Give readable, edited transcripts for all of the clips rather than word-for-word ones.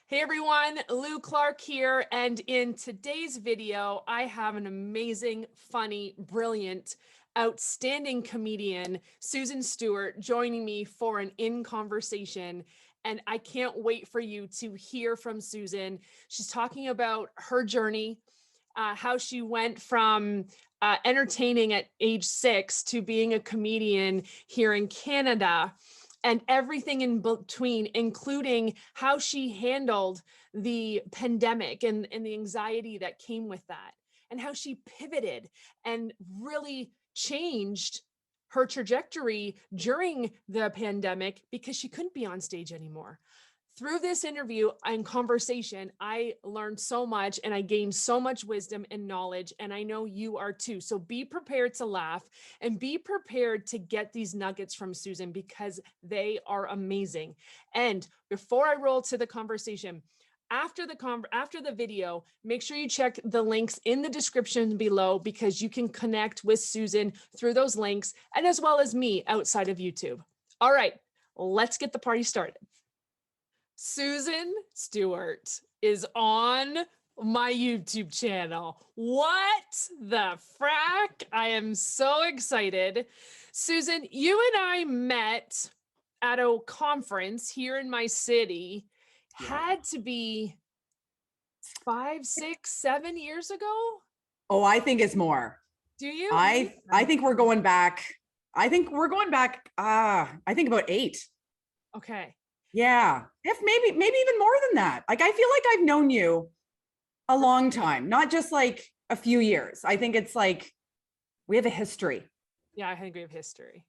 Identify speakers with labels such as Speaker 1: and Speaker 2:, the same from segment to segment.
Speaker 1: Hey everyone, Lou Clark here, and in today's video, I have an amazing, funny, brilliant, outstanding comedian, Susan Stewart, joining me for an in conversation. And I can't wait for you to hear from Susan. She's talking about her journey, how she went from entertaining at age 6 to being a comedian here in Canada, and everything in between, including how she handled the pandemic and the anxiety that came with that, and how she pivoted and really changed her trajectory during the pandemic because she couldn't be on stage anymore. Through this interview and conversation, I learned so much and I gained so much wisdom and knowledge, and I know you are too. So be prepared to laugh and be prepared to get these nuggets from Susan because they are amazing. And before I roll to the conversation, after the video, make sure you check the links in the description below because you can connect with Susan through those links, and as well as me outside of YouTube. All right, let's get the party started. Susan Stewart is on my YouTube channel. What the frack? I am so excited. Susan, you and I met at a conference here in my city. Had to be 5, 6, 7 years ago.
Speaker 2: Oh, I think it's more.
Speaker 1: Do you?
Speaker 2: I think we're going back. I think about 8.
Speaker 1: Okay.
Speaker 2: Yeah. If maybe even more than that. Like, I feel like I've known you a long time, not just like a few years. I think it's like we have a history.
Speaker 1: Yeah, I think we have history.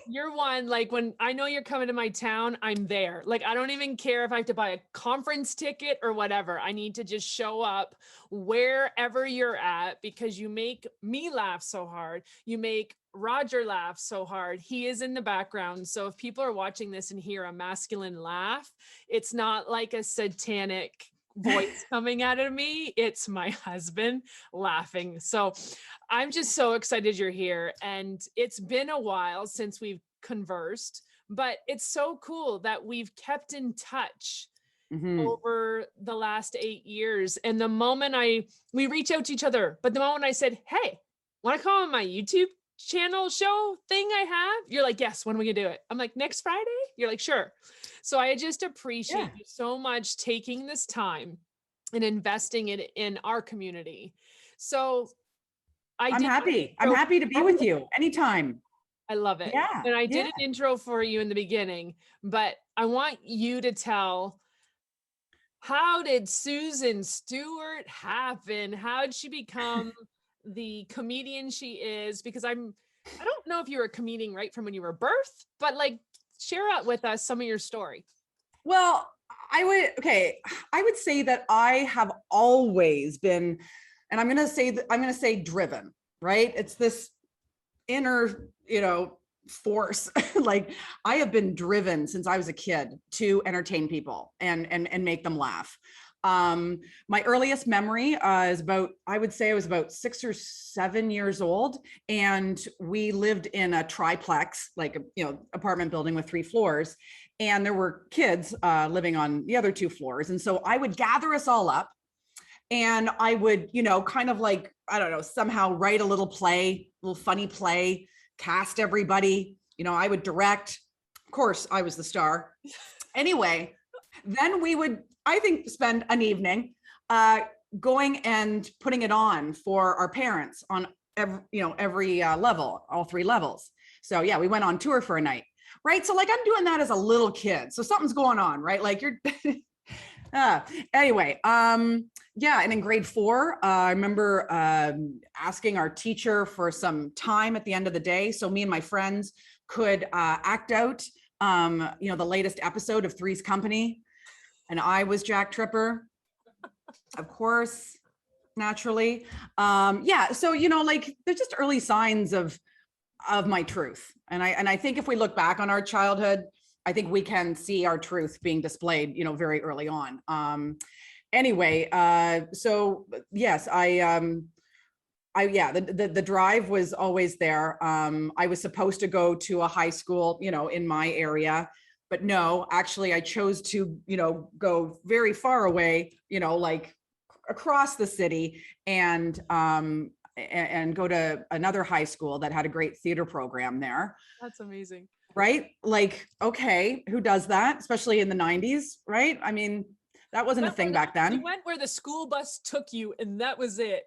Speaker 1: You're one, like when I know you're coming to my town, I'm there. Like, I don't even care if I have to buy a conference ticket or whatever. I need to just show up wherever you're at because you make me laugh so hard. You make Roger laugh so hard. He is in the background. So if people are watching this and hear a masculine laugh, it's not like a satanic voice coming out of me. It's my husband laughing. So I'm just so excited you're here. And it's been a while since we've conversed, but it's so cool that we've kept in touch over the last 8 years. And the moment we reach out to each other, but the moment I said, hey, want to come on my YouTube channel show thing I have? You're like, yes, when are we gonna do it? I'm like, next Friday? You're like, sure. So I just appreciate you so much taking this time and investing it in our community. So I'm happy
Speaker 2: to be with you anytime.
Speaker 1: I love it. Yeah. And I did an intro for you in the beginning, but I want you to tell, how did Susan Stewart happen? How did she become the comedian she is? Because I don't know if you were a comedian right from when you were birthed, but like, share out with us some of your story.
Speaker 2: Well, I would say that I have always been, and I'm going to say driven, right? It's this inner, force. Like, I have been driven since I was a kid to entertain people and make them laugh. My earliest memory is I would say I was about 6 or 7 years old, and we lived in a triplex, like apartment building with 3 floors, and there were kids living on the other 2 floors. And so I would gather us all up, and I would, kind of like, I don't know, somehow write a little funny play, cast everybody, I would direct. Of course, I was the star. Anyway, then we would, I think, spend an evening going and putting it on for our parents on every level, all 3 levels. So yeah, we went on tour for a night, right? So like, I'm doing that as a little kid. So something's going on, right? Like, you're anyway, yeah. And in grade 4, I remember asking our teacher for some time at the end of the day, so me and my friends could act out, the latest episode of Three's Company. And I was Jack Tripper, of course, naturally. Yeah. So, like, there's just early signs of my truth. And I think if we look back on our childhood, I think we can see our truth being displayed, very early on. Anyway, so yes, the drive was always there. I was supposed to go to a high school, in my area. but no, actually I chose to, go very far away, like across the city, and go to another high school that had a great theater program there.
Speaker 1: That's amazing.
Speaker 2: Right? Like, okay, who does that? Especially in the 90s, right? I mean, that wasn't a thing back
Speaker 1: You
Speaker 2: then.
Speaker 1: went where the school bus took you, and that was it.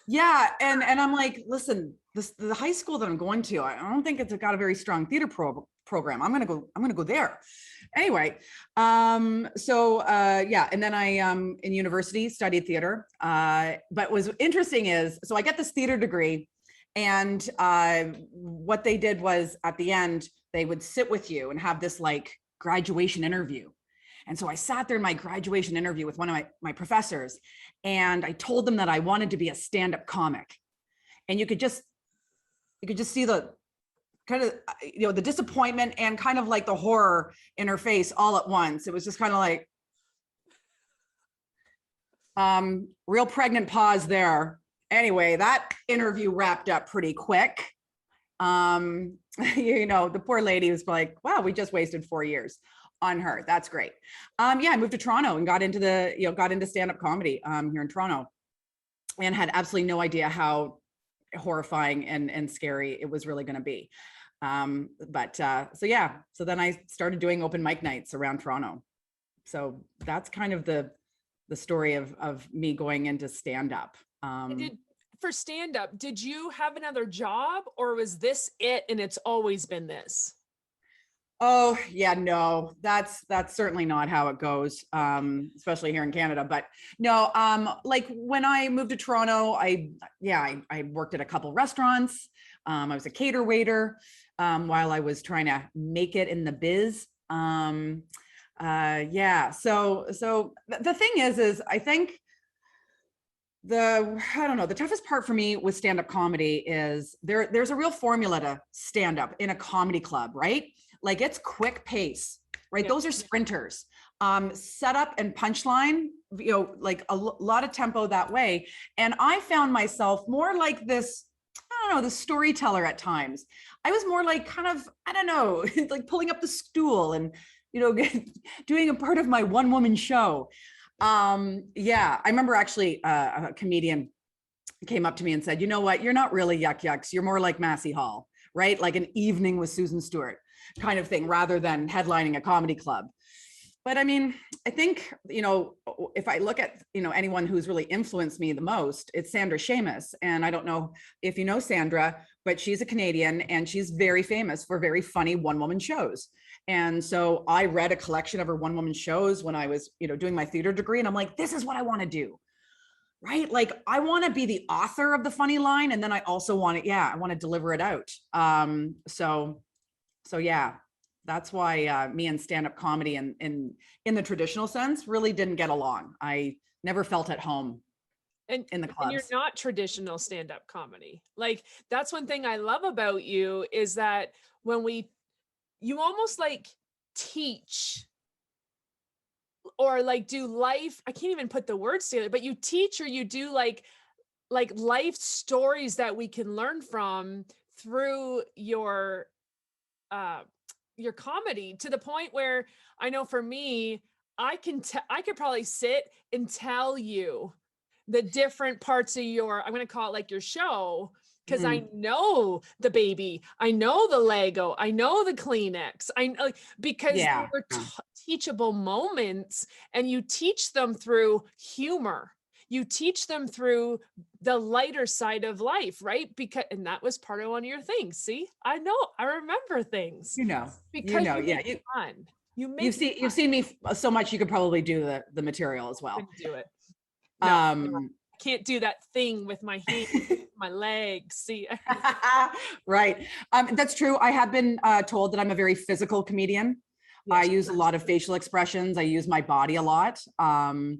Speaker 2: Yeah, and I'm like, listen, the high school that I'm going to, I don't think it's got a very strong theater program. I'm gonna go there. Anyway, yeah, and then I in university studied theater. But what was interesting is, so I get this theater degree, and what they did was at the end, they would sit with you and have this like graduation interview. And so I sat there in my graduation interview with one of my professors, and I told them that I wanted to be a stand-up comic. And you could just see the kind of, the disappointment and kind of like the horror in her face all at once. It was just kind of like, real pregnant pause there. Anyway, that interview wrapped up pretty quick. The poor lady was like, wow, we just wasted 4 years on her. That's great. Yeah, I moved to Toronto and got into stand-up comedy here in Toronto, and had absolutely no idea how horrifying and scary it was really going to be. So then I started doing open mic nights around Toronto. So that's kind of the story of me going into stand-up.
Speaker 1: For stand-up, did you have another job, or was this it and it's always been this?
Speaker 2: Oh yeah, no, that's certainly not how it goes, especially here in Canada. But no, like when I moved to Toronto, I worked at a couple restaurants. I was a cater waiter while I was trying to make it in the biz. Yeah, so the thing is I think the toughest part for me with stand-up comedy is there's a real formula to stand up in a comedy club, right? Like it's quick pace, right? Yeah. Those are sprinters. Setup and punchline, like a lot of tempo that way. And I found myself more like this, I don't know, the storyteller at times. I was more like kind of, I don't know, like pulling up the stool and, doing a part of my one-woman show. Yeah, I remember actually a comedian came up to me and said, you know what, you're not really Yuck Yucks. You're more like Massey Hall, right? Like an evening with Susan Stewart kind of thing, rather than headlining a comedy club. But I mean, I think, if I look at, anyone who's really influenced me the most, it's Sandra Seamus. And I don't know if you know Sandra, but she's a Canadian and she's very famous for very funny one-woman shows. And so I read a collection of her one-woman shows when I was, doing my theater degree. And I'm like, this is what I want to do, right? Like, I want to be the author of the funny line. And then I also want to, I want to deliver it out. So yeah, that's why me and stand-up comedy in the traditional sense really didn't get along. I never felt at home in the clubs.
Speaker 1: And you're not traditional stand-up comedy. Like, that's one thing I love about you is that you almost like teach or like do life. I can't even put the words together, but you teach or you do like life stories that we can learn from through your comedy, to the point where I know for me, I could probably sit and tell you the different parts of I'm going to call it like your show, because I know the baby, I know the Lego, I know the Kleenex, because they were teachable moments, and you teach them through humor. You teach them through the lighter side of life, right? And that was part of one of your things. See, I remember things.
Speaker 2: Because
Speaker 1: fun.
Speaker 2: You've seen me so much, you could probably do the material as well.
Speaker 1: Do it. No, I can't do that thing with my hands, my legs. See,
Speaker 2: right. That's true. I have been told that I'm a very physical comedian. Yes, I use a lot of facial expressions. I use my body a lot. So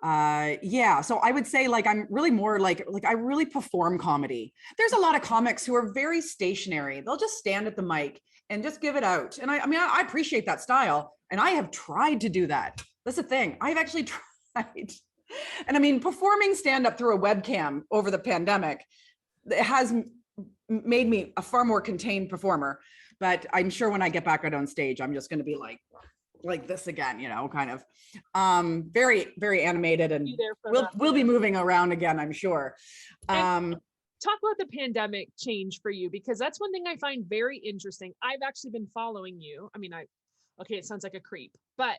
Speaker 2: I would say like I'm really more like I really perform comedy. There's a lot of comics who are very stationary. They'll just stand at the mic and just give it out. And I mean, I appreciate that style, and I have tried to do that. That's the thing. I've actually tried. And I mean, performing stand-up through a webcam over the pandemic, it has made me a far more contained performer. but I'm sure when I get back out on stage, I'm just going to be like this again, you know, kind of very, very animated, and
Speaker 1: You there for
Speaker 2: we'll be moving around again, I'm sure.
Speaker 1: Talk about the pandemic change for you, because that's one thing I find very interesting. I've actually been following you. I mean, okay, it sounds like a creep, but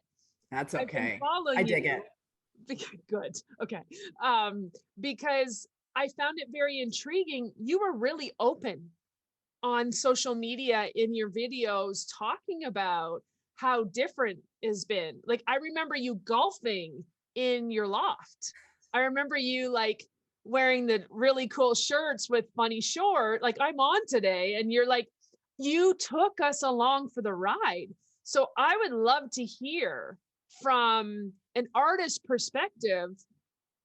Speaker 2: That's
Speaker 1: I've been
Speaker 2: okay.
Speaker 1: following
Speaker 2: I dig
Speaker 1: you.
Speaker 2: it.
Speaker 1: Good. Okay. Because I found it very intriguing. You were really open on social media in your videos talking about how different it's been. Like, I remember you golfing in your loft. I remember you like wearing the really cool shirts with funny short, like I'm on today, and you're like, you took us along for the ride. So I would love to hear from an artist perspective.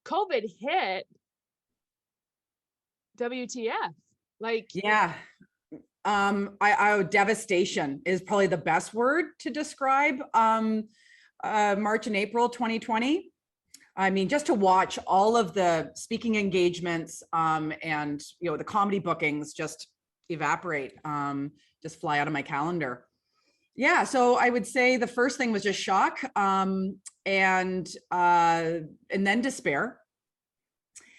Speaker 1: COVID hit, WTF? Like,
Speaker 2: Yeah. I devastation is probably the best word to describe March and April 2020. I mean, just to watch all of the speaking engagements and, you know, the comedy bookings just evaporate, just fly out of my calendar. Yeah, so I would say the first thing was just shock, and then despair.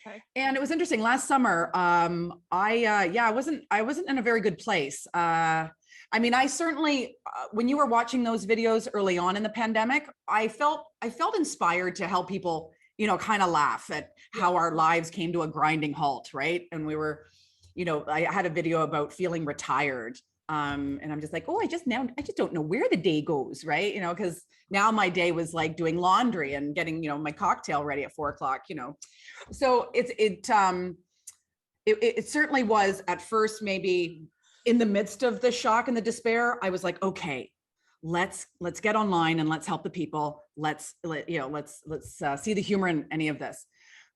Speaker 1: okay.
Speaker 2: And it was interesting. Last summer, I wasn't in a very good place. I mean, I certainly, when you were watching those videos early on in the pandemic, I felt inspired to help people, you know, kind of laugh at how our lives came to a grinding halt, right? And we were, you know, I had a video about feeling retired. And I'm just like, oh, I just don't know where the day goes, right? You know, because now my day was like doing laundry and getting, you know, my cocktail ready at 4 o'clock, you know. So it certainly was at first, maybe in the midst of the shock and the despair, I was like, okay, let's get online and let's help the people. Let's see the humor in any of this.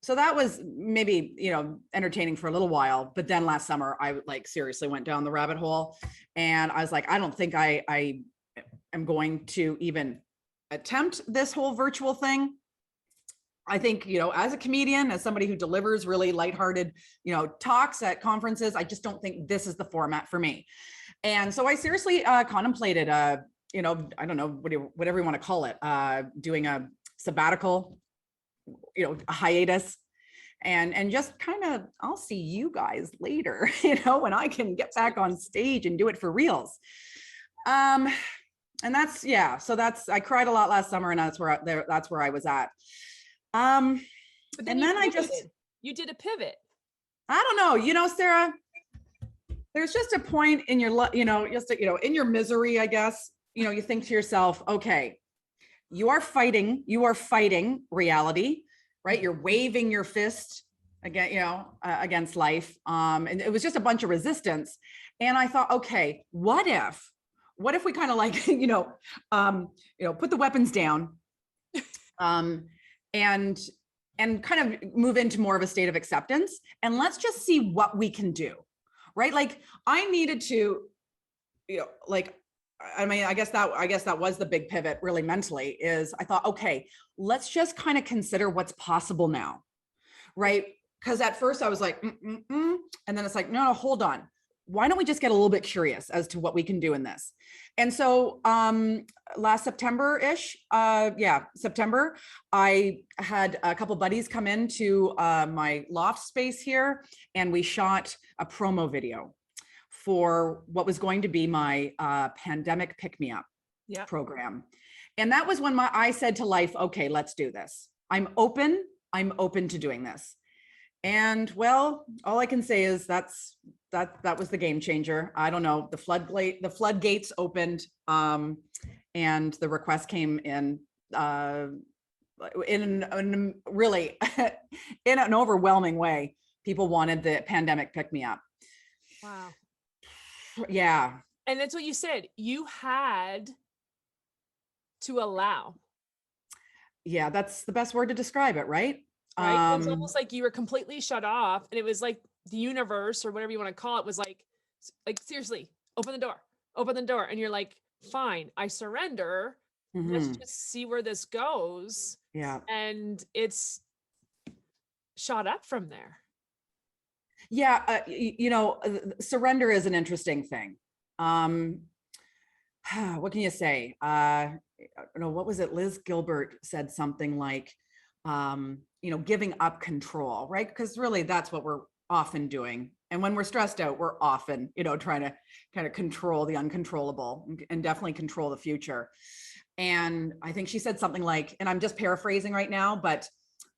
Speaker 2: So that was maybe, you know, entertaining for a little while, but then last summer I like seriously went down the rabbit hole, and I was like, I don't think I am going to even attempt this whole virtual thing. I think, you know, as a comedian, as somebody who delivers really lighthearted, you know, talks at conferences, I just don't think this is the format for me. And so I seriously contemplated, you know, I don't know, whatever you want to call it, doing a sabbatical, you know, a hiatus, and just kind of, I'll see you guys later, you know, when I can get back on stage and do it for reals. And that's, yeah, so I cried a lot last summer, and that's where I was at. But then
Speaker 1: you did a pivot.
Speaker 2: I don't know, you know, Sarah, there's just a point in your, you know, in your misery, I guess, you know, you think to yourself, okay, you are fighting reality, right? You're waving your fist against life. And it was just a bunch of resistance. And I thought, okay, what if we kind of like, put the weapons down, and kind of move into more of a state of acceptance, and let's just see what we can do, right? Like I needed to, you know, like, I mean, I guess that was the big pivot really mentally, is I thought, okay, let's just kind of consider what's possible now, right? Because at first I was like, and then it's like, no, hold on. Why don't we just get a little bit curious as to what we can do in this? And so last September-ish, September, I had a couple buddies come into my loft space here, and we shot a promo video for what was going to be my pandemic pick-me-up program. And that was when I said to life, okay, let's do this. I'm open to doing this. And well, all I can say is that was the game changer. I don't know, the floodgates opened, and the request came in really in an overwhelming way. People wanted the pandemic pick-me-up.
Speaker 1: Wow.
Speaker 2: Yeah.
Speaker 1: And that's what you said. You had to allow.
Speaker 2: Yeah, that's the best word to describe it, right?
Speaker 1: Right. It was almost like you were completely shut off, and it was like the universe, or whatever you want to call it, was like seriously, open the door. And you're like, fine, I surrender. Let's just see where this goes.
Speaker 2: Yeah.
Speaker 1: And it's shot up from there.
Speaker 2: Yeah. Surrender is an interesting thing. what can you say? No, what was it? Liz Gilbert said something like, giving up control, right? Because really that's what we're often doing. And when we're stressed out, we're often, trying to kind of control the uncontrollable and definitely control the future. And I think she said something like, and I'm just paraphrasing right now, but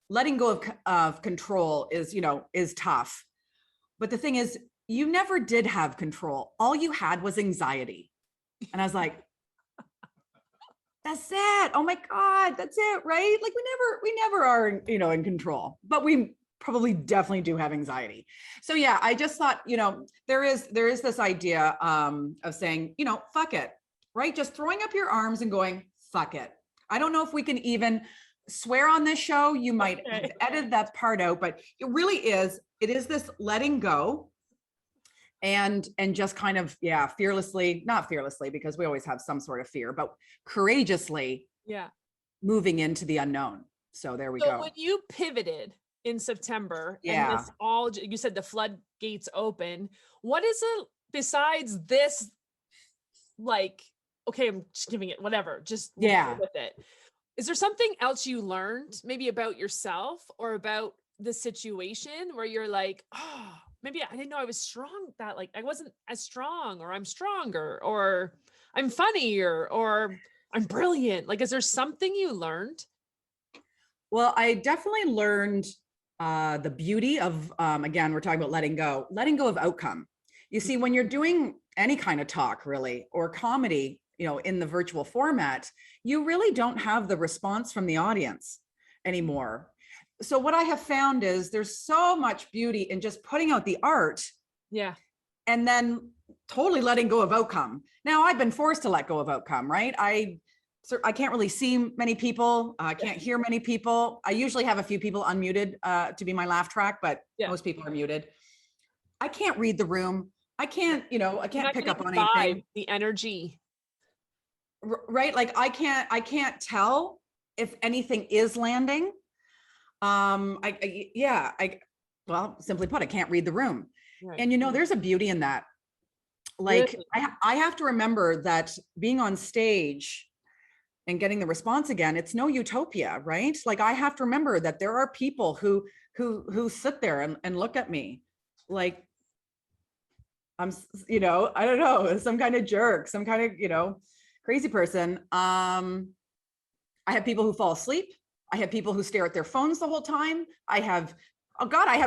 Speaker 2: letting go of control is tough. But the thing is, you never did have control. All you had was anxiety. And I was like, that's it. Oh my God, that's it, right? Like we never are, in control, but we probably definitely do have anxiety. So yeah, I just thought, there is this idea of saying, fuck it, right? Just throwing up your arms and going, fuck it. I don't know if we can even swear on this show. You might edit that part out, but it is this letting go and just kind of, fearlessly, not fearlessly, because we always have some sort of fear, but courageously moving into the unknown. So there we go.
Speaker 1: So when you pivoted in September and
Speaker 2: Yeah.
Speaker 1: this all, you said the floodgates open, what is it besides this? Like, okay, I'm just giving it whatever, just
Speaker 2: Yeah.
Speaker 1: with it. Is there something else you learned maybe about yourself or about the situation where you're like, oh, maybe I didn't know I was strong, that like I wasn't as strong, or I'm stronger, or I'm funnier, or I'm brilliant? Like, is there something you learned?
Speaker 2: Well, I definitely learned the beauty of, again, we're talking about letting go of outcome. You see, when you're doing any kind of talk really, or comedy, in the virtual format, you really don't have the response from the audience anymore. So what I have found is there's so much beauty in just putting out the art.
Speaker 1: Yeah.
Speaker 2: And then totally letting go of outcome. Now I've been forced to let go of outcome, right? I can't really see many people. I can't hear many people. I usually have a few people unmuted to be my laugh track, but most people are muted. I can't read the room. I can't, I can't pick up on anything.
Speaker 1: The energy.
Speaker 2: Right? Like I can't tell if anything is landing. Well, simply put, I can't read the room. Right. And there's a beauty in that. Like really? I have to remember that being on stage and getting the response again, it's no utopia, right? Like I have to remember that there are people who sit there and look at me like I'm, I don't know, some kind of jerk, some kind of, crazy person. I have people who fall asleep. I have people who stare at their phones the whole time. I had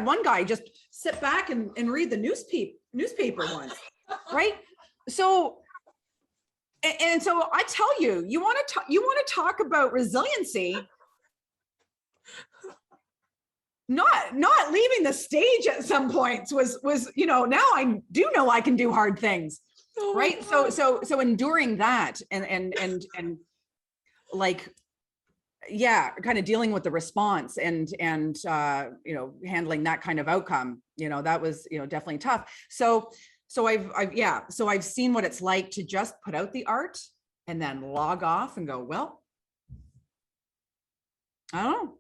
Speaker 2: one guy just sit back and read the newspaper once, right? So, and so I tell you, you want to talk about resiliency, not leaving the stage at some points was, now I do know I can do hard things. Oh right. So enduring that and like, kind of dealing with the response and handling that kind of outcome, that was, definitely tough. So I've seen what it's like to just put out the art and then log off and go, well, I don't know,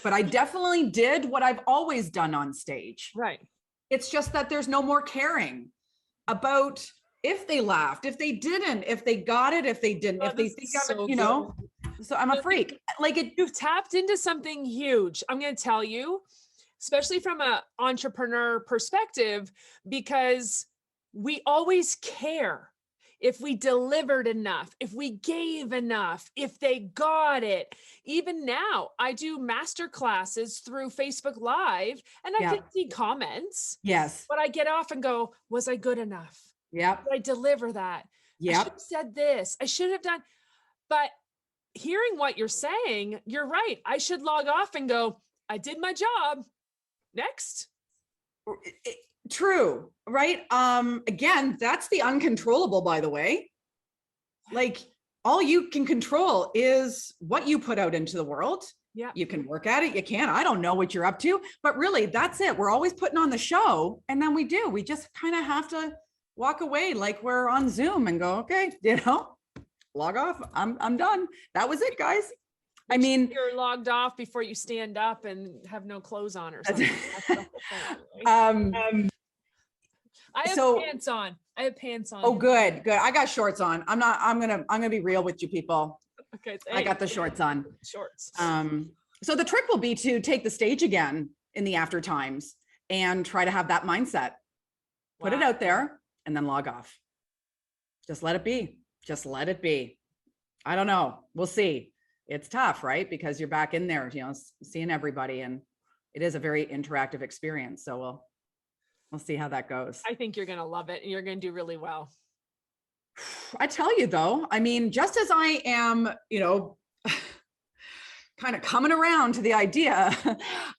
Speaker 2: but I definitely did what I've always done on stage.
Speaker 1: Right.
Speaker 2: It's just that there's no more caring about if they laughed, if they didn't, if they got it, if they didn't, if they think of it, So I'm a freak. Like
Speaker 1: you've tapped into something huge. I'm going to tell you, especially from an entrepreneur perspective, because we always care if we delivered enough, if we gave enough, if they got it. Even now, I do master classes through Facebook Live and I can see comments.
Speaker 2: Yes.
Speaker 1: But I get off and go, was I good enough?
Speaker 2: Yeah.
Speaker 1: Did I deliver that?
Speaker 2: Yeah.
Speaker 1: I should have said this. I should have done. But hearing what you're saying, you're right. I should log off and go, I did my job. Next.
Speaker 2: True. Right. Again, that's the uncontrollable, by the way. Like all you can control is what you put out into the world. Yeah. You can work at it. You can. I don't know what you're up to, but really that's it. We're always putting on the show. And then we just kind of have to walk away like we're on Zoom and go, okay, log off. I'm done. That was it, guys. I mean,
Speaker 1: you're logged off before you stand up and have no clothes on or something. I have
Speaker 2: So,
Speaker 1: pants on. I have pants on.
Speaker 2: oh, good. I got shorts on. I'm gonna be real with you people.
Speaker 1: Okay.
Speaker 2: I got the shorts on.
Speaker 1: Shorts.
Speaker 2: So the trick will be to take the stage again in the after times and try to have that mindset. Put it out there and then log off. Just let it be. Just let it be. I don't know. We'll see. It's tough, right? Because you're back in there, seeing everybody, and it is a very interactive experience. So we'll see how that goes.
Speaker 1: I think you're going to love it and you're going to do really well.
Speaker 2: I tell you though, I mean, just as I am, kind of coming around to the idea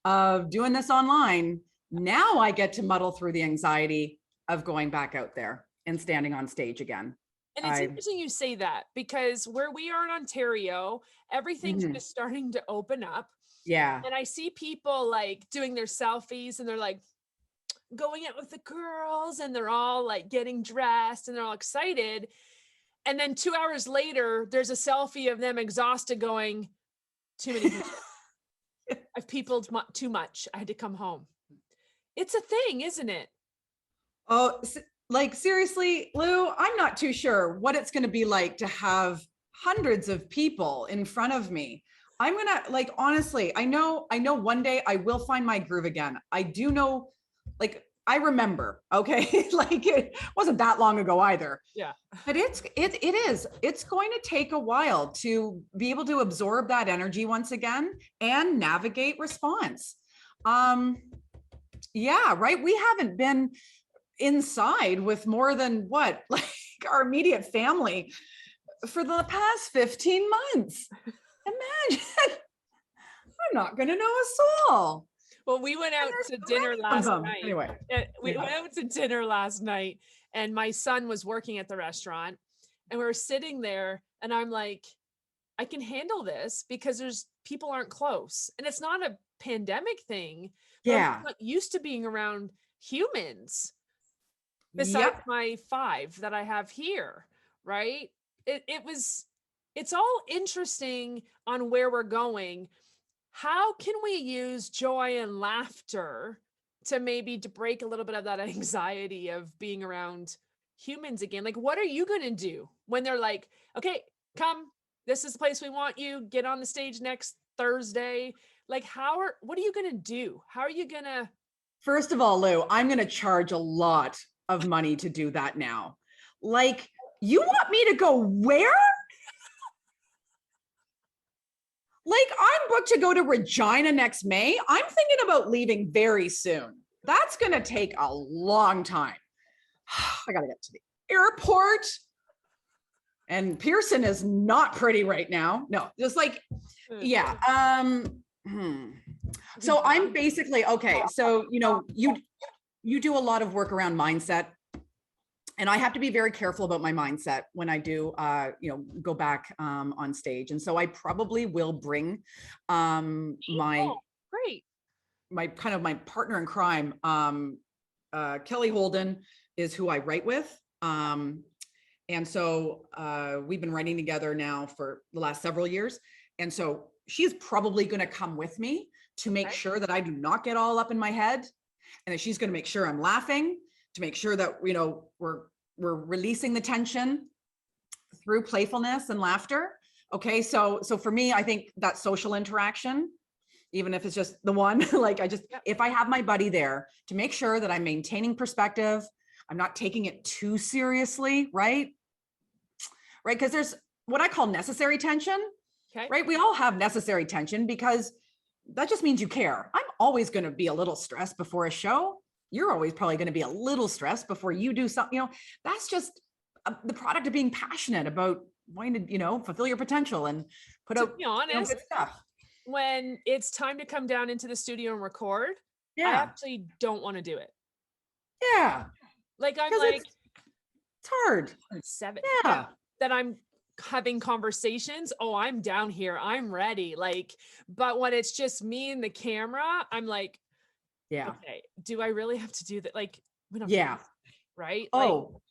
Speaker 2: of doing this online, now I get to muddle through the anxiety of going back out there and standing on stage again.
Speaker 1: And it's interesting you say that, because where we are in Ontario, everything's just starting to open up.
Speaker 2: Yeah.
Speaker 1: And I see people like doing their selfies and they're like going out with the girls and they're all like getting dressed and they're all excited. And then 2 hours later, there's a selfie of them exhausted going, too many people. I've peopled too much. I had to come home. It's a thing, isn't it?
Speaker 2: Oh, like seriously, Lou, I'm not too sure what it's going to be like to have hundreds of people in front of me. I'm going to, like, honestly, I know one day I will find my groove again. I do know, like, I remember, okay, like it wasn't that long ago either.
Speaker 1: Yeah.
Speaker 2: But it's going to take a while to be able to absorb that energy once again and navigate response. Yeah, right. We haven't been inside with more than what, like our immediate family for the past 15 months. Imagine. I'm not going to know a soul.
Speaker 1: Well, we went out to dinner last night.
Speaker 2: Anyway,
Speaker 1: we went out to dinner last night and my son was working at the restaurant and we were sitting there and I'm like, I can handle this because people aren't close. And it's not a pandemic thing.
Speaker 2: Yeah.
Speaker 1: I'm not used to being around humans besides my 5 that I have here. Right. It's all interesting on where we're going. How can we use joy and laughter to break a little bit of that anxiety of being around humans again? Like, what are you going to do when they're like, okay, come, this is the place we want you, get on the stage next Thursday. Like, what are you going to do? How are you going to?
Speaker 2: First of all, Lou, I'm going to charge a lot of money to do that now. Like, you want me to go where? Like, I'm booked to go to Regina next May. I'm thinking about leaving very soon. That's going to take a long time. I got to get to the airport. And Pearson is not pretty right now. No, just like, yeah. So I'm basically, okay. So, you do a lot of work around mindset. And I have to be very careful about my mindset when I do, go back on stage. And so I probably will bring my partner in crime. Kelly Holden is who I write with. And so we've been writing together now for the last several years. And so she's probably going to come with me to make sure that I do not get all up in my head, and that she's going to make sure I'm laughing, to make sure that, we're releasing the tension through playfulness and laughter. Okay. So for me, I think that social interaction, even if it's just the one, like if I have my buddy there to make sure that I'm maintaining perspective, I'm not taking it too seriously. Right. Cause there's what I call necessary tension, right? We all have necessary tension because that just means you care. I'm always going to be a little stressed before a show. You're always probably going to be a little stressed before you do something, that's just the product of being passionate about wanting to, fulfill your potential and put out,
Speaker 1: be honest,
Speaker 2: good stuff.
Speaker 1: When it's time to come down into the studio and record, I actually don't want to do it.
Speaker 2: Yeah.
Speaker 1: Like, I'm like,
Speaker 2: it's hard.
Speaker 1: 7. Yeah. That I'm having conversations. Oh, I'm down here. I'm ready. Like, but when it's just me and the camera, I'm like, okay, do I really have to do that? Like, we don't. Right.
Speaker 2: Oh,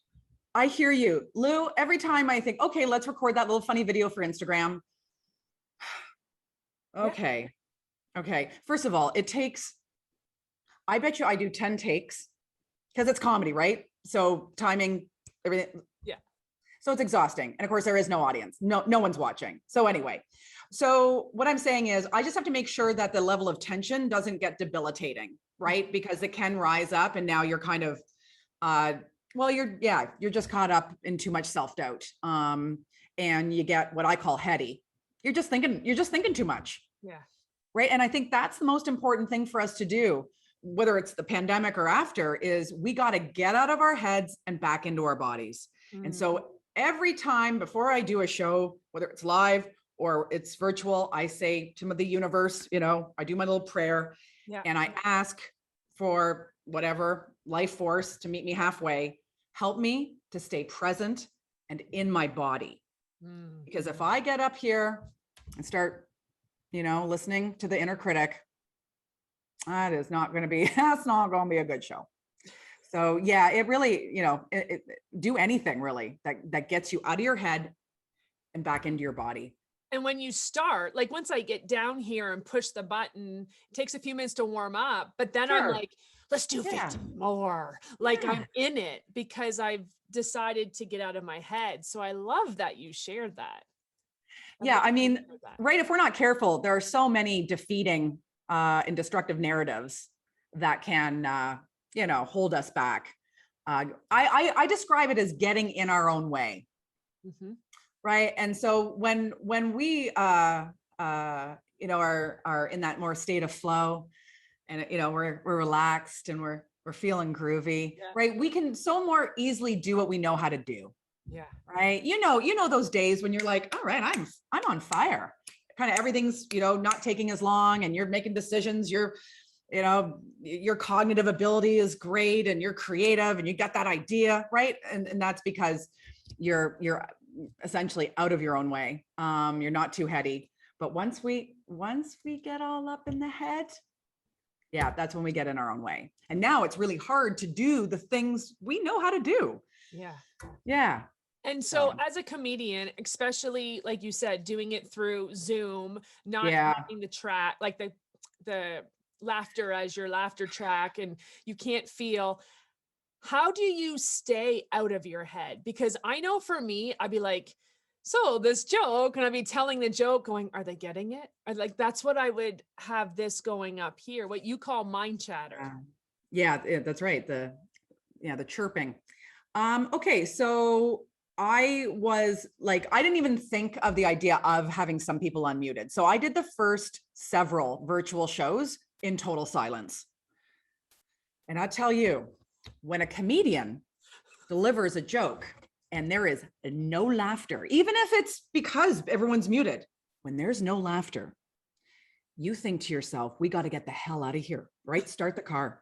Speaker 2: I hear you, Lou. Every time I think, okay, let's record that little funny video for Instagram. Okay. First of all, I bet you I do 10 takes because it's comedy, right? So timing, everything.
Speaker 1: Yeah.
Speaker 2: So it's exhausting. And of course there is no audience. No one's watching. So anyway, so what I'm saying is I just have to make sure that the level of tension doesn't get debilitating, right? Because it can rise up and now you're kind of, well, you're just caught up in too much self-doubt. And you get what I call heady. You're just thinking too much.
Speaker 1: Yeah.
Speaker 2: Right. And I think that's the most important thing for us to do, whether it's the pandemic or after, is we got to get out of our heads and back into our bodies. And so every time before I do a show, whether it's live or it's virtual, I say to the universe, I do my little prayer and I ask for whatever life force to meet me halfway, help me to stay present and in my body. Because if I get up here and start, listening to the inner critic, that's not going to be a good show. So yeah, it really, do anything really that gets you out of your head and back into your body.
Speaker 1: And when you start, like once I get down here and push the button, it takes a few minutes to warm up, but then I'm like, let's do 15 more. Like I'm in it because I've decided to get out of my head. So I love that you shared that.
Speaker 2: Yeah. I mean, right. If we're not careful, there are so many defeating and destructive narratives that can, hold us back. I describe it as getting in our own way. Right. And so when we, are in that more state of flow and, we're relaxed and we're feeling groovy, right? We can so more easily do what we know how to do.
Speaker 1: Yeah.
Speaker 2: Right. You know, those days when you're like, all right, I'm on fire. Kind of everything's, not taking as long and you're making decisions. Your cognitive ability is great and you're creative and you got that idea. Right. And that's because you're essentially out of your own way. You're not too heady. But once we get all up in the head, that's when we get in our own way. And now it's really hard to do the things we know how to do. Yeah.
Speaker 1: And so as a comedian, especially like you said, doing it through Zoom, not having the track, like the laughter as your laughter track, and you can't feel, how do you stay out of your head? Because I know for me, I'd be like, so this joke, and I'd be telling the joke going, are they getting it? Like, that's what I would have this going up here, what you call mind chatter.
Speaker 2: Yeah, that's right. The chirping. Okay. So I was like, I didn't even think of the idea of having some people unmuted. So I did the first several virtual shows in total silence. And I tell you, when a comedian delivers a joke and there is no laughter, even if it's because everyone's muted, when there's no laughter, you think to yourself, we got to get the hell out of here, right? Start the car.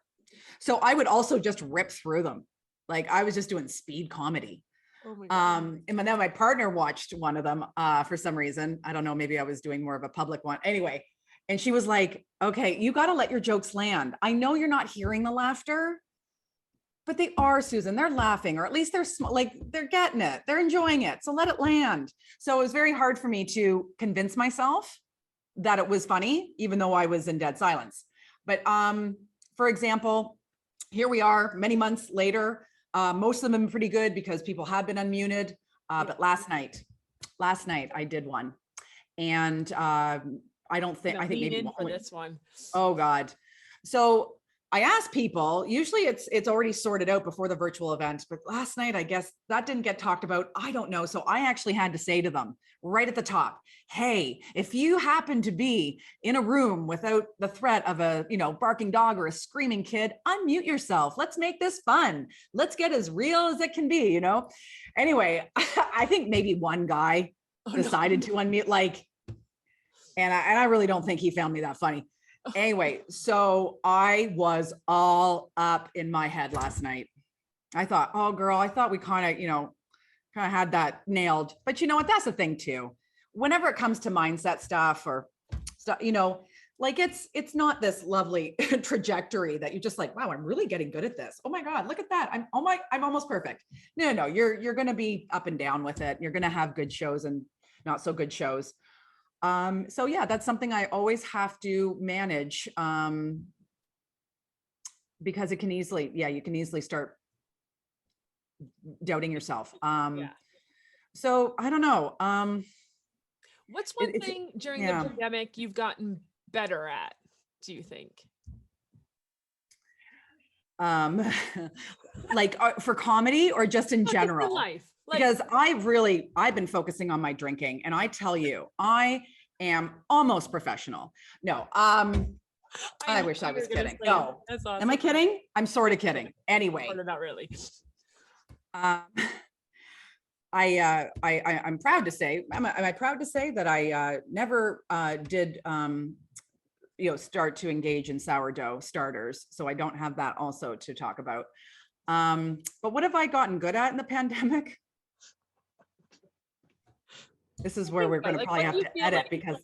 Speaker 2: So I would also just rip through them. Like I was just doing speed comedy.
Speaker 1: Oh my God.
Speaker 2: And then my partner watched one of them for some reason. I don't know, maybe I was doing more of a public one. Anyway, and she was like, okay, you got to let your jokes land. I know you're not hearing the laughter, but they are, Susan. They're laughing, or at least they're getting it. They're enjoying it. So let it land. So it was very hard for me to convince myself that it was funny, even though I was in dead silence. But for example, here we are many months later. Most of them are pretty good because people have been unmuted. But last night I did one, and I think maybe
Speaker 1: for this one.
Speaker 2: Oh God. So I asked people, usually it's already sorted out before the virtual event, but last night, I guess that didn't get talked about. I don't know. So I actually had to say to them right at the top, hey, if you happen to be in a room without the threat of a, barking dog or a screaming kid, unmute yourself. Let's make this fun. Let's get as real as it can be, Anyway, I think maybe one guy decided to unmute, and I really don't think he found me that funny. Anyway, so I was all up in my head last night. I thought, oh girl, I thought we kind of had that nailed. But you know what? That's the thing too. Whenever it comes to mindset stuff or stuff, it's not this lovely trajectory that you're just like, wow, I'm really getting good at this. Oh my God, look at that. I'm almost perfect. No, you're going to be up and down with it. You're going to have good shows and not so good shows. So yeah, that's something I always have to manage, because you can easily start doubting yourself.
Speaker 1: Yeah.
Speaker 2: So I don't know.
Speaker 1: What's one
Speaker 2: It's
Speaker 1: thing during the
Speaker 2: yeah.
Speaker 1: pandemic you've gotten better at, do you think?
Speaker 2: Um, like for comedy or just in
Speaker 1: No, just in
Speaker 2: general?
Speaker 1: life. Like,
Speaker 2: Because I've been focusing on my drinking, and I tell you, I am almost professional. No, I
Speaker 1: knew
Speaker 2: wish I
Speaker 1: you were
Speaker 2: was
Speaker 1: gonna
Speaker 2: kidding.
Speaker 1: say it.
Speaker 2: No,
Speaker 1: That's
Speaker 2: am I
Speaker 1: awesome.
Speaker 2: kidding? I'm sort of kidding. Anyway,
Speaker 1: Or not really.
Speaker 2: um, I'm proud to say, am I proud to say that I never did start to engage in sourdough starters. So I don't have that also to talk about. But what have I gotten good at in the pandemic? This is where we're going to
Speaker 1: Like,
Speaker 2: probably
Speaker 1: what do
Speaker 2: have
Speaker 1: you
Speaker 2: to
Speaker 1: feel
Speaker 2: edit
Speaker 1: like?
Speaker 2: because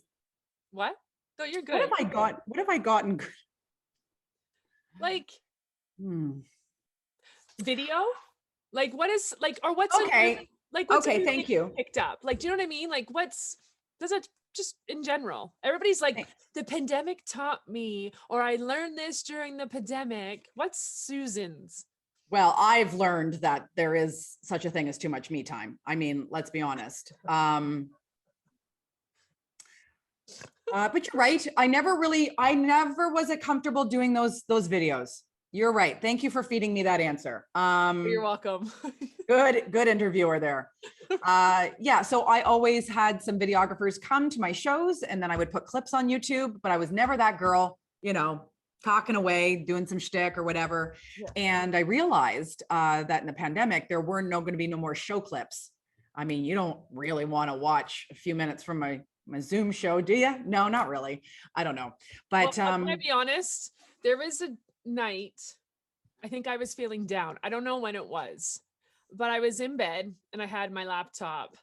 Speaker 1: What? No, you're
Speaker 2: what
Speaker 1: good.
Speaker 2: have I got? What have I gotten?
Speaker 1: Like
Speaker 2: Hmm.
Speaker 1: video? Like what is like, or what's in your,
Speaker 2: Okay.
Speaker 1: like what's a
Speaker 2: Okay.
Speaker 1: new thing
Speaker 2: Thank
Speaker 1: you
Speaker 2: you.
Speaker 1: picked up? Like, do you know what I mean? Like what's, does it just in general? Everybody's like, the pandemic taught me, or I learned this during the pandemic. What's Susan's?
Speaker 2: Well, I've learned that there is such a thing as too much me time. I mean, let's be honest. But you're right. I never was comfortable doing those videos. You're right. Thank you for feeding me that answer.
Speaker 1: You're welcome.
Speaker 2: Good interviewer there. Yeah, so I always had some videographers come to my shows, and then I would put clips on YouTube, but I was never that girl, talking away, doing some shtick or whatever.
Speaker 1: Yeah.
Speaker 2: And I realized that in the pandemic, there were going to be no more show clips. I mean, you don't really want to watch a few minutes from my Zoom show, do you? No, not really. I don't know. But
Speaker 1: Well, can I be honest? There was a night, I think I was feeling down. I don't know when it was, but I was in bed and I had my laptop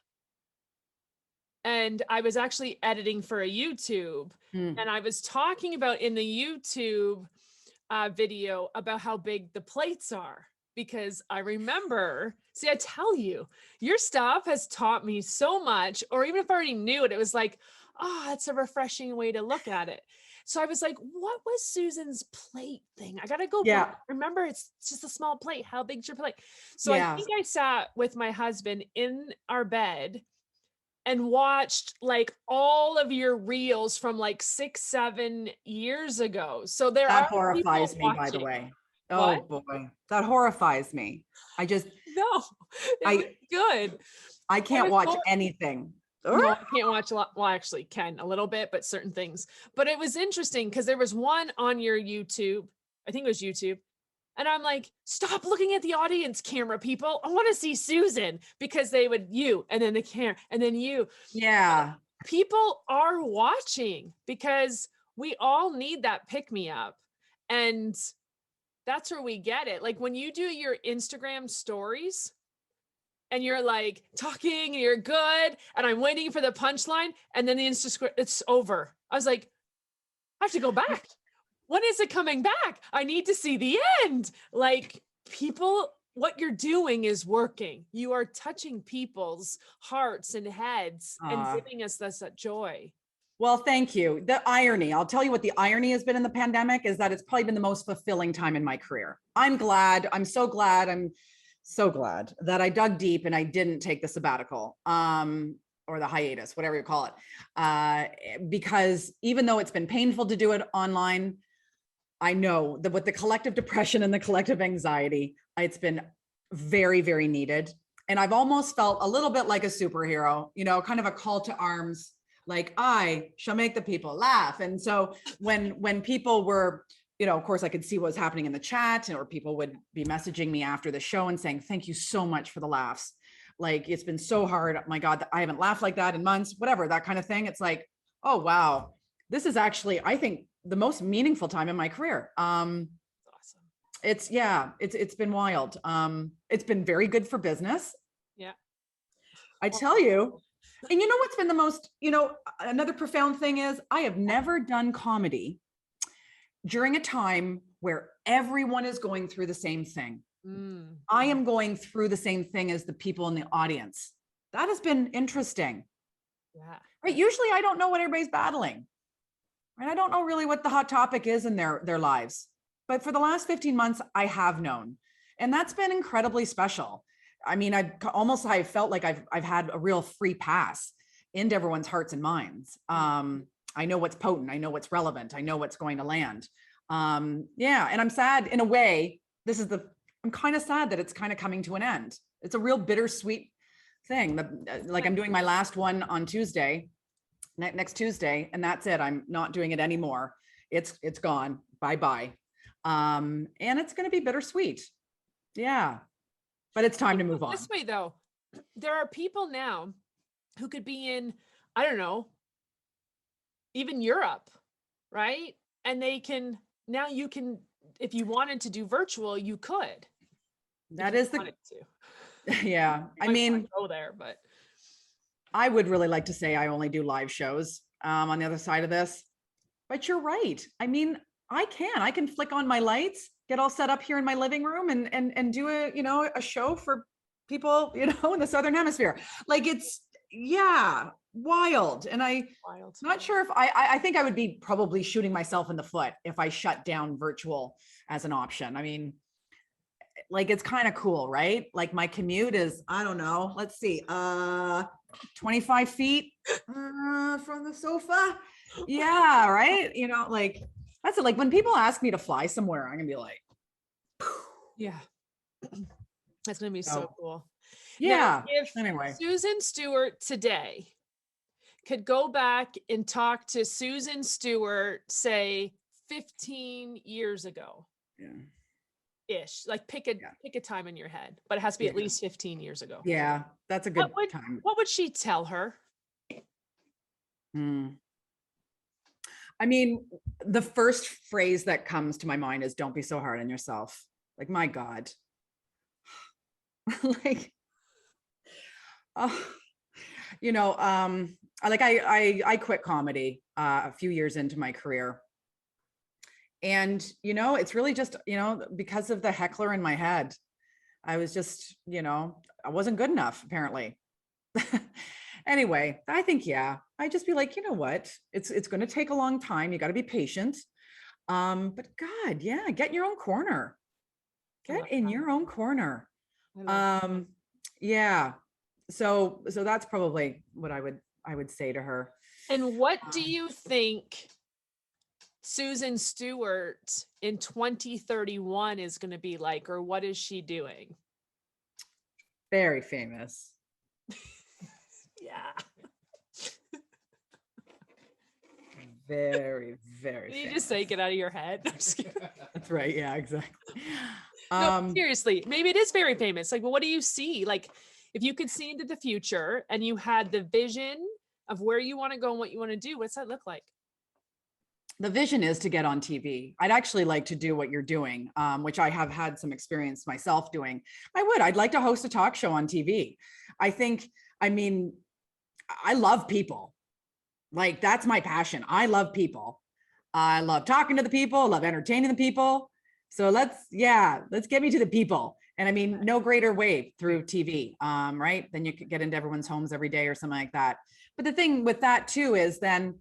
Speaker 1: and I was actually editing for a YouTube. And I was talking about in the YouTube video about how big the plates are, because I remember, see, I tell you, your stuff has taught me so much, or even if I already knew it, it was like, oh, it's a refreshing way to look at it. So I was like, what was Susan's plate thing? I got to go back. Remember, it's just a small plate. How big's your plate? So I think I sat with my husband in our bed and watched like all of your reels from like 6-7 years ago. So there
Speaker 2: that
Speaker 1: are
Speaker 2: horrifies me,
Speaker 1: watching.
Speaker 2: by the way.
Speaker 1: What?
Speaker 2: Oh boy, that horrifies me.
Speaker 1: No, it was good.
Speaker 2: I can't watch anything.
Speaker 1: No, I can't watch a lot. Well, I actually can a little bit, but certain things. But it was interesting because there was one on your YouTube. I think it was YouTube. And I'm like, stop looking at the audience camera, people. I want to see Susan, because they would you and then the camera and then you.
Speaker 2: Yeah.
Speaker 1: People are watching because we all need that pick me up. And that's where we get it. Like when you do your Instagram stories and you're like talking and you're good and I'm waiting for the punchline and then the Insta script, it's over. I was like, I have to go back. When is it coming back? I need to see the end. Like people, what you're doing is working. You are touching people's hearts and heads and giving us this joy.
Speaker 2: Well, thank you. The irony, I'll tell you what the irony has been in the pandemic is that it's probably been the most fulfilling time in my career. I'm so glad that I dug deep and I didn't take the sabbatical. Or the hiatus, whatever you call it. Because even though it's been painful to do it online, I know that with the collective depression and the collective anxiety, it's been very, very needed. And I've almost felt a little bit like a superhero, kind of a call to arms, like I shall make the people laugh. And so when people were, of course I could see what was happening in the chat, or people would be messaging me after the show and saying, thank you so much for the laughs. Like, it's been so hard. Oh my God, I haven't laughed like that in months, whatever, that kind of thing. It's like, oh, wow. This is actually, I think, the most meaningful time in my career.
Speaker 1: Awesome.
Speaker 2: It's been wild. It's been very good for business.
Speaker 1: Yeah.
Speaker 2: I tell you, and you know what's been the most, another profound thing is I have never done comedy during a time where everyone is going through the same thing. I am going through the same thing as the people in the audience. That has been interesting.
Speaker 1: Yeah.
Speaker 2: Right. Usually I don't know what everybody's battling. Right. I don't know really what the hot topic is in their lives. But for the last 15 months, I have known. And that's been incredibly special. I mean, I felt like I've had a real free pass into everyone's hearts and minds. I know what's potent. I know what's relevant. I know what's going to land. Yeah. And I'm sad in a way. I'm kind of sad that it's kind of coming to an end. It's a real bittersweet thing. Like I'm doing my last one on Tuesday, next Tuesday, and that's it. I'm not doing it anymore. It's gone. Bye-bye. And it's going to be bittersweet. Yeah. But it's time to move on.
Speaker 1: This way though, there are people now who could be in, I don't know, even Europe, right? And now you can, if you wanted to do virtual, you could.
Speaker 2: That is yeah. I mean,
Speaker 1: go there, but
Speaker 2: I would really like to say I only do live shows on the other side of this, but you're right. I mean, I can flick on my lights, get all set up here in my living room and do a show for people, in the Southern Hemisphere. Like yeah, wild. And not sure if I think I would be probably shooting myself in the foot if I shut down virtual as an option. I mean, like, it's kind of cool, right? Like my commute is, I don't know, let's see, 25 feet from the sofa. Yeah. Right. Like that's it. Like when people ask me to fly somewhere, I'm gonna be like,
Speaker 1: yeah, that's gonna be so cool.
Speaker 2: Yeah.
Speaker 1: Now, if
Speaker 2: anyway,
Speaker 1: Susan Stewart today could go back and talk to Susan Stewart, say 15 years ago, ish, like pick a time in your head, but it has to be at least 15 years ago.
Speaker 2: Yeah, that's a good time.
Speaker 1: What would she tell her?
Speaker 2: I mean, the first phrase that comes to my mind is don't be so hard on yourself. Like, my God. Like, I quit comedy a few years into my career. And, it's really just, because of the heckler in my head. I was just, I wasn't good enough, apparently. Anyway, I think, I'd just be like, you know what? It's going to take a long time. You got to be patient. But God, get in your own corner. Get in your own corner. Yeah. So that's probably what I would say to her.
Speaker 1: And what do you think Susan Stewart in 2031 is going to be like, or what is she doing?
Speaker 2: Very famous.
Speaker 1: Yeah.
Speaker 2: Very, very
Speaker 1: Can you
Speaker 2: famous.
Speaker 1: just say get out of your head?
Speaker 2: That's right. Yeah, exactly.
Speaker 1: No, seriously, maybe it is very famous. Like, well, what do you see? Like, if you could see into the future and you had the vision of where you want to go and what you want to do, what's that look like?
Speaker 2: The vision is to get on TV. I'd actually like to do what you're doing, which I have had some experience myself doing. I'd like to host a talk show on TV. I love people. Like, that's my passion. I love people. I love talking to the people. I love entertaining the people. So let's get me to the people. And I mean, no greater way through TV, right? Then you could get into everyone's homes every day or something like that. But the thing with that too is then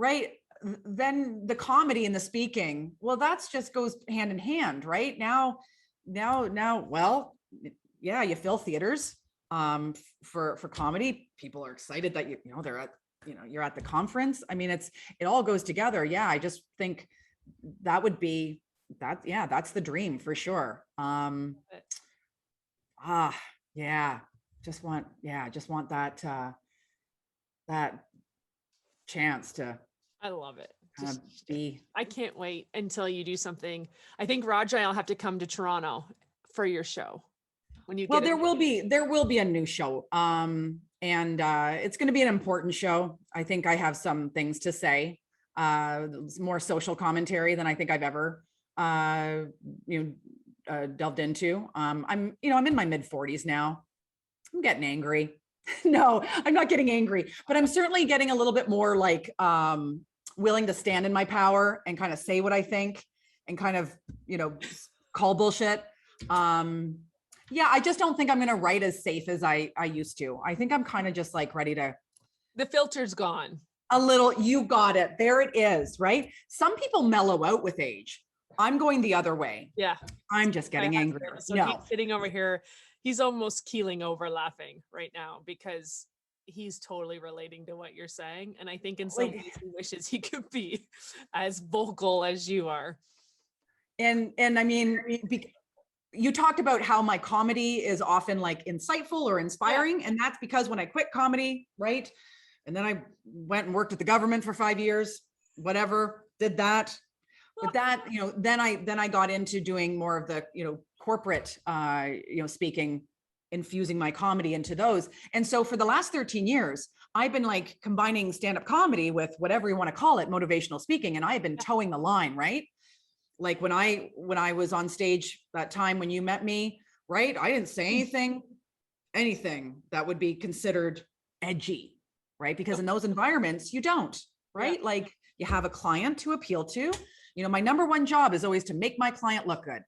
Speaker 2: the comedy and the speaking, well, that's just goes hand in hand, right? Now, well, yeah, you fill theaters for comedy. People are excited that they're at, you're at the conference. I mean, it all goes together. Yeah, I just think that would be that. Yeah, that's the dream for sure. Just want that that chance to.
Speaker 1: I love it.
Speaker 2: I
Speaker 1: can't wait until you do something. I think Raj and I'll have to come to Toronto for your show.
Speaker 2: There will be a new show. And it's going to be an important show. I think I have some things to say, more social commentary than I think I've ever, delved into. I'm in my mid 40s now. I'm getting angry. No, I'm not getting angry, but I'm certainly getting a little bit more like, willing to stand in my power and kind of say what I think and kind of, call bullshit. I just don't think I'm going to write as safe as I used to. I think I'm kind of just like ready to.
Speaker 1: The filter's gone.
Speaker 2: A little, you got it. There it is, right? Some people mellow out with age. I'm going the other way.
Speaker 1: Yeah.
Speaker 2: I'm just getting angrier.
Speaker 1: So keep sitting over here, he's almost keeling over laughing right now because he's totally relating to what you're saying. And I think in some ways he wishes he could be as vocal as you are.
Speaker 2: And I mean, you talked about how my comedy is often like insightful or inspiring. Yeah. And that's because when I quit comedy, right? And then I went and worked at the government for 5 years, whatever, did that. With that, then I got into doing more of the, corporate, speaking, infusing my comedy into those. And so for the last 13 years, I've been like combining stand-up comedy with whatever you want to call it, motivational speaking. And I've been towing the line, right? Like when I was on stage that time when you met me, right? I didn't say anything that would be considered edgy, right? Because in those environments, you don't, right? Yeah. Like you have a client to appeal to. My number one job is always to make my client look good.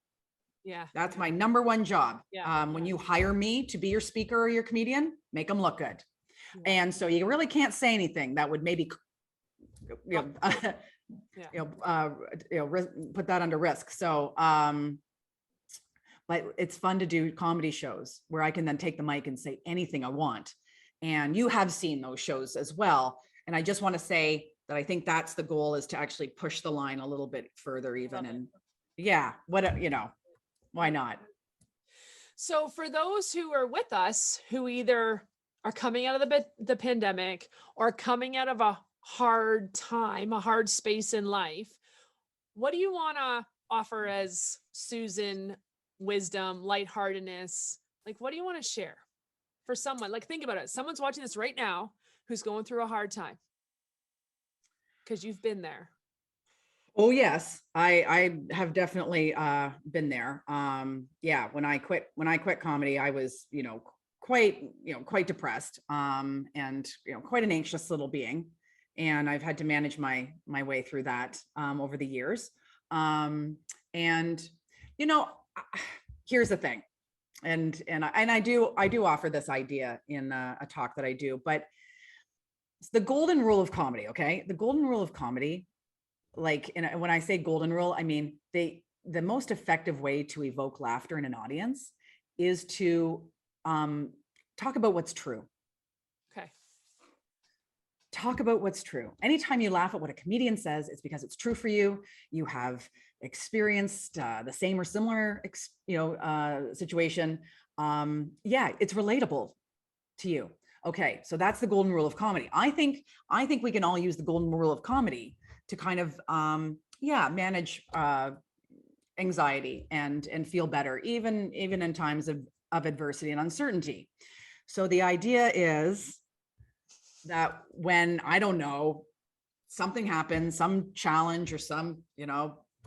Speaker 1: Yeah.
Speaker 2: That's my number one job. Yeah. When you hire me to be your speaker or your comedian, make them look good. Yeah. And so you really can't say anything that would maybe, put that under risk. So, but it's fun to do comedy shows where I can then take the mic and say anything I want. And you have seen those shows as well. And I just want to say that I think that's the goal, is to actually push the line a little bit further even. And yeah, why not?
Speaker 1: So for those who are with us, who either are coming out of the pandemic or coming out of a hard time, a hard space in life, what do you want to offer as Susan wisdom, lightheartedness? Like, what do you want to share for someone? Like, think about it. Someone's watching this right now who's going through a hard time, because you've been there.
Speaker 2: Oh yes, I have definitely been there. Yeah, when I quit comedy, I was, quite depressed, and quite an anxious little being, and I've had to manage my way through that over the years. And here's the thing, and I do offer this idea in a talk that I do, but it's the golden rule of comedy. Okay, the golden rule of comedy. Like, and when I say golden rule, I mean, the most effective way to evoke laughter in an audience is to talk about what's true.
Speaker 1: Okay.
Speaker 2: Talk about what's true. Anytime you laugh at what a comedian says, it's because it's true for you. You have experienced the same or similar, situation. Yeah, it's relatable to you. Okay, so that's the golden rule of comedy. I think we can all use the golden rule of comedy to kind of manage anxiety and feel better, even in times of adversity and uncertainty. So the idea is that when, I don't know, something happens, some challenge or some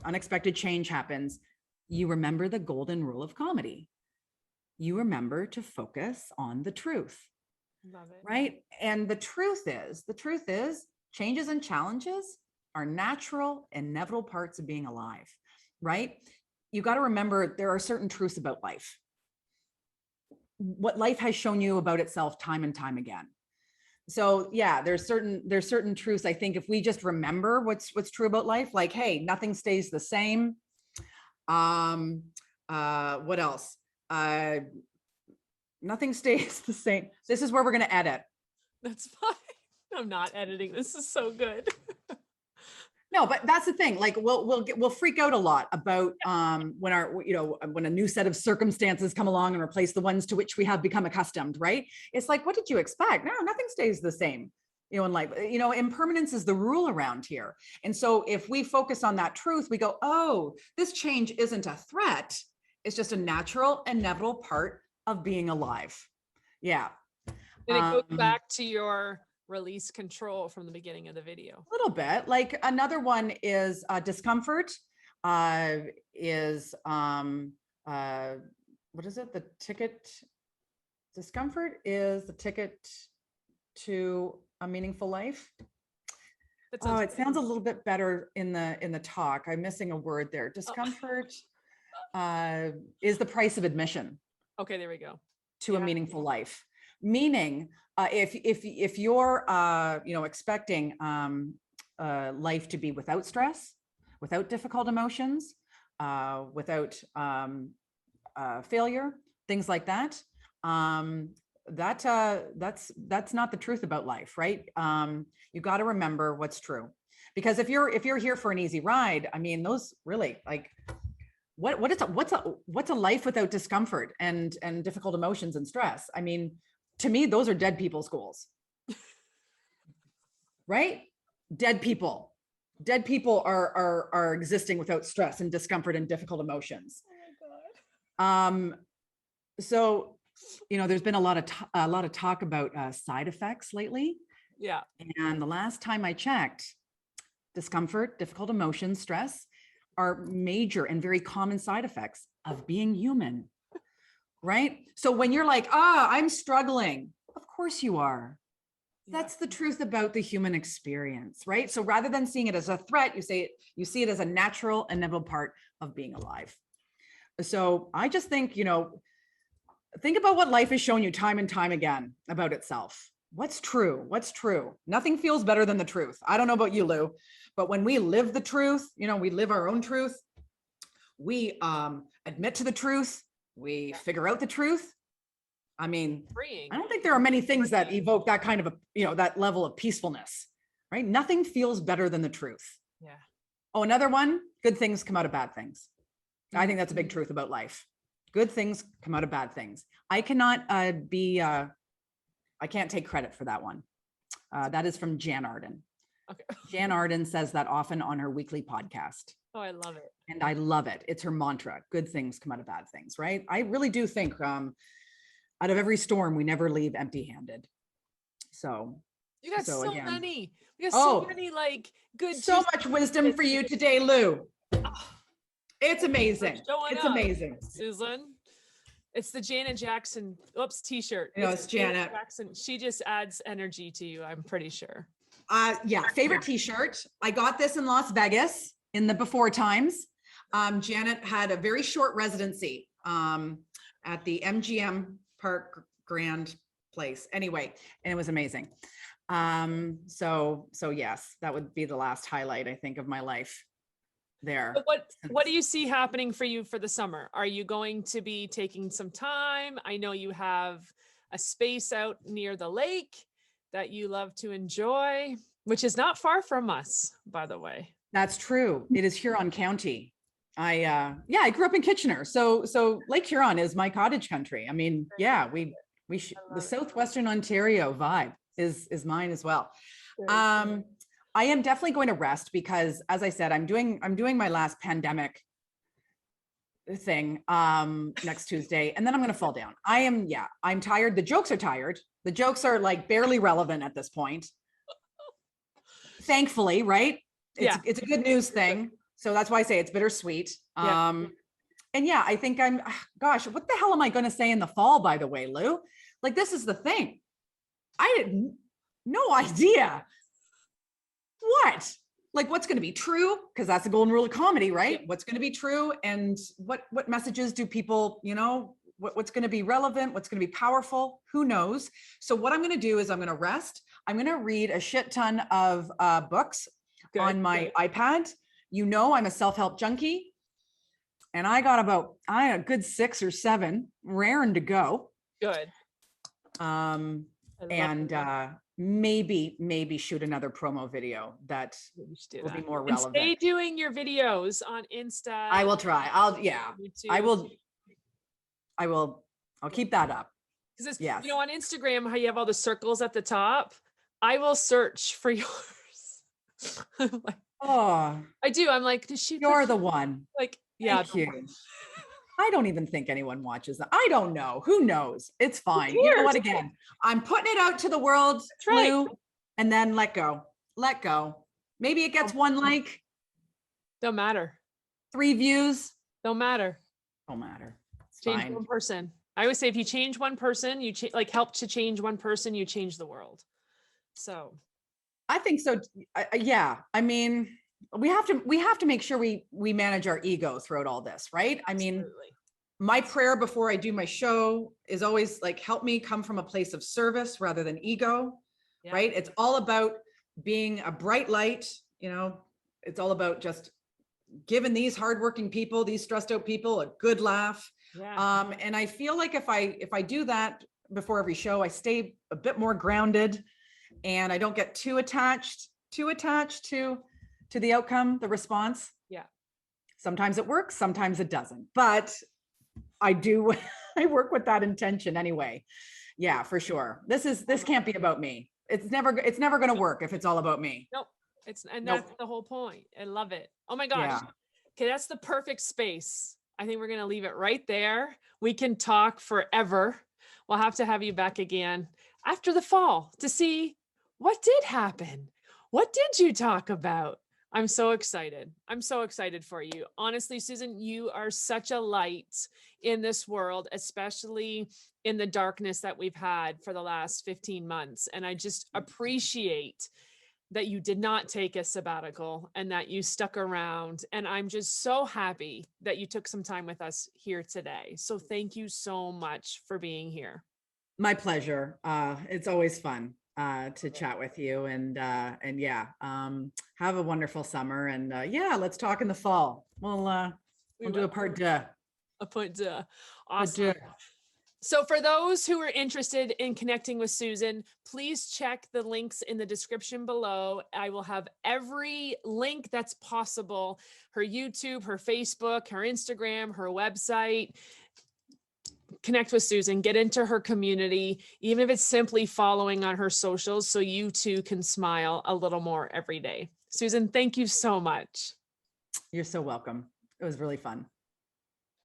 Speaker 2: unexpected change happens, you remember the golden rule of comedy. You remember to focus on the truth.
Speaker 1: Love it.
Speaker 2: Right? And the truth is changes and challenges are natural, inevitable parts of being alive, right? You got to remember there are certain truths about life. What life has shown you about itself time and time again. So yeah, there's certain truths. I think if we just remember what's true about life, like, hey, nothing stays the same. What else? Nothing stays the same. This is where we're going to edit.
Speaker 1: That's fine. I'm not editing. This is so good.
Speaker 2: No, but that's the thing. Like we'll freak out a lot about when when a new set of circumstances come along and replace the ones to which we have become accustomed, right? It's like, what did you expect? No, nothing stays the same. In life, impermanence is the rule around here. And so if we focus on that truth, we go, oh, this change isn't a threat. It's just a natural, inevitable part of being alive. Yeah.
Speaker 1: And it goes back to your release control from the beginning of the video.
Speaker 2: A little bit. Like another one is discomfort. Is what is it? The ticket. Discomfort is the ticket to a meaningful life. Oh, it sounds a little bit better in the talk. I'm missing a word there. Discomfort is the price of admission.
Speaker 1: Okay, there we go.
Speaker 2: To a meaningful life. Meaning, if you're expecting life to be without stress, without difficult emotions, without failure, things like that. That's not the truth about life, right? You got to remember what's true, because if you're here for an easy ride, I mean, those really, like, what's a life without discomfort and difficult emotions and stress? I mean, to me, those are dead people's goals, right? Dead people are existing without stress and discomfort and difficult emotions.
Speaker 1: Oh my God.
Speaker 2: So, there's been a lot of talk about side effects lately.
Speaker 1: Yeah.
Speaker 2: And the last time I checked, discomfort, difficult emotions, stress are major and very common side effects of being human, right? So when you're like, I'm struggling, of course you are. That's the truth about the human experience, right? So rather than seeing it as a threat, you see it as a natural, inevitable part of being alive. So I just think, think about what life has shown you time and time again about itself. What's true? What's true? Nothing feels better than the truth. I don't know about you, Lou, but when we live the truth, we live our own truth. We admit to the truth. We figure out the truth. I mean,
Speaker 1: Freeing.
Speaker 2: I don't think there are many things that evoke that kind of that level of peacefulness, right? Nothing feels better than the truth.
Speaker 1: Yeah.
Speaker 2: Oh, another one, good things come out of bad things. I think that's a big truth about life. Good things come out of bad things. I cannot I can't take credit for that one. That is from Jan Arden.
Speaker 1: Okay.
Speaker 2: Jan Arden says that often on her weekly podcast.
Speaker 1: Oh, I love it.
Speaker 2: And I love it. It's her mantra. Good things come out of bad things, right? I really do think out of every storm, we never leave empty-handed. So
Speaker 1: you got so
Speaker 2: again,
Speaker 1: many. We got so many like good.
Speaker 2: So much wisdom for you today, Lou. It's amazing. It's amazing,
Speaker 1: Susan. It's the Janet Jackson t-shirt.
Speaker 2: It's Janet
Speaker 1: Jackson. She just adds energy to you, I'm pretty sure.
Speaker 2: Yeah, favorite t-shirt. I got this in Las Vegas in the before times. Janet had a very short residency at the MGM Park Grand place. Anyway, and it was amazing. So yes, that would be the last highlight, I think, of my life there.
Speaker 1: But what do you see happening for you for the summer? Are you going to be taking some time? I know you have a space out near the lake that you love to enjoy, which is not far from us, by the way.
Speaker 2: That's true. It is Huron County. I grew up in Kitchener. So Lake Huron is my cottage country. I mean, yeah, the Southwestern Ontario vibe is mine as well. I am definitely going to rest because, as I said, I'm doing my last pandemic thing next Tuesday, and then I'm going to fall down. I'm tired. The jokes are tired. The jokes are like barely relevant at this point. Thankfully, right? It's a good news thing. So that's why I say it's bittersweet. And I think gosh, what the hell am I going to say in the fall, by the way, Lou? Like, this is the thing. I had no idea. What? Like, what's going to be true? Because that's the golden rule of comedy, right? What's going to be true, and what messages do people, what's going to be relevant? What's going to be powerful? Who knows? So what I'm going to do is I'm going to rest. I'm going to read a shit ton of books on my iPad. I'm a self-help junkie, and I got a good 6 or 7 raring to go.
Speaker 1: Good.
Speaker 2: Maybe shoot another promo video that will be more relevant.
Speaker 1: And stay doing your videos on Insta.
Speaker 2: I will try. I'll keep that up.
Speaker 1: Because on Instagram, how you have all the circles at the top, I will search for yours. I'm like, I do. I'm like,
Speaker 2: you're the one.
Speaker 1: Like, yeah.
Speaker 2: Thank you. I don't even think anyone watches that. I don't know. Who knows? It's fine. You know what? Again, I'm putting it out to the world, Lou, and then let go. Let go. Maybe it gets 1 like.
Speaker 1: Don't matter.
Speaker 2: 3 views.
Speaker 1: Don't matter.
Speaker 2: Don't matter. It's
Speaker 1: change
Speaker 2: fine.
Speaker 1: one person. I always say, if you change one person, you help to change one person, you change the world. So
Speaker 2: I think so. Yeah. I mean, we have to make sure we manage our ego throughout all this, right?
Speaker 1: Absolutely.
Speaker 2: I mean, my prayer before I do my show is always like, help me come from a place of service rather than ego, right? It's all about being a bright light. It's all about just giving these hardworking people, these stressed out people, a good laugh.
Speaker 1: Yeah.
Speaker 2: And I feel like if I do that before every show, I stay a bit more grounded and I don't get too attached to the outcome, the response.
Speaker 1: Yeah.
Speaker 2: Sometimes it works, sometimes it doesn't, but I do, I work with that intention anyway. Yeah, for sure. This can't be about me. It's never going to work if it's all about me.
Speaker 1: Nope. And
Speaker 2: Nope.
Speaker 1: that's the whole point. I love it. Oh my gosh.
Speaker 2: Yeah.
Speaker 1: Okay, that's the perfect space. I think we're going to leave it right there. We can talk forever. We'll have to have you back again after the fall to see what did happen. What did you talk about? I'm so excited. I'm so excited for you. Honestly, Susan, you are such a light in this world, especially in the darkness that we've had for the last 15 months. And I just appreciate that you did not take a sabbatical and that you stuck around. And I'm just so happy that you took some time with us here today. So thank you so much for being here.
Speaker 2: My pleasure. It's always fun to chat with you, and yeah, have a wonderful summer, and yeah, let's talk in the fall. We'll do a part deux.
Speaker 1: A point to
Speaker 2: Part deux.
Speaker 1: awesome. So for those who are interested in connecting with Susan, please check the links in the description below. I will have every link that's possible: her YouTube, her Facebook, her Instagram, her website. Connect with Susan, get into her community, even if it's simply following on her socials, so you too can smile a little more every day. Susan, thank you so much.
Speaker 2: You're so welcome. It was really fun.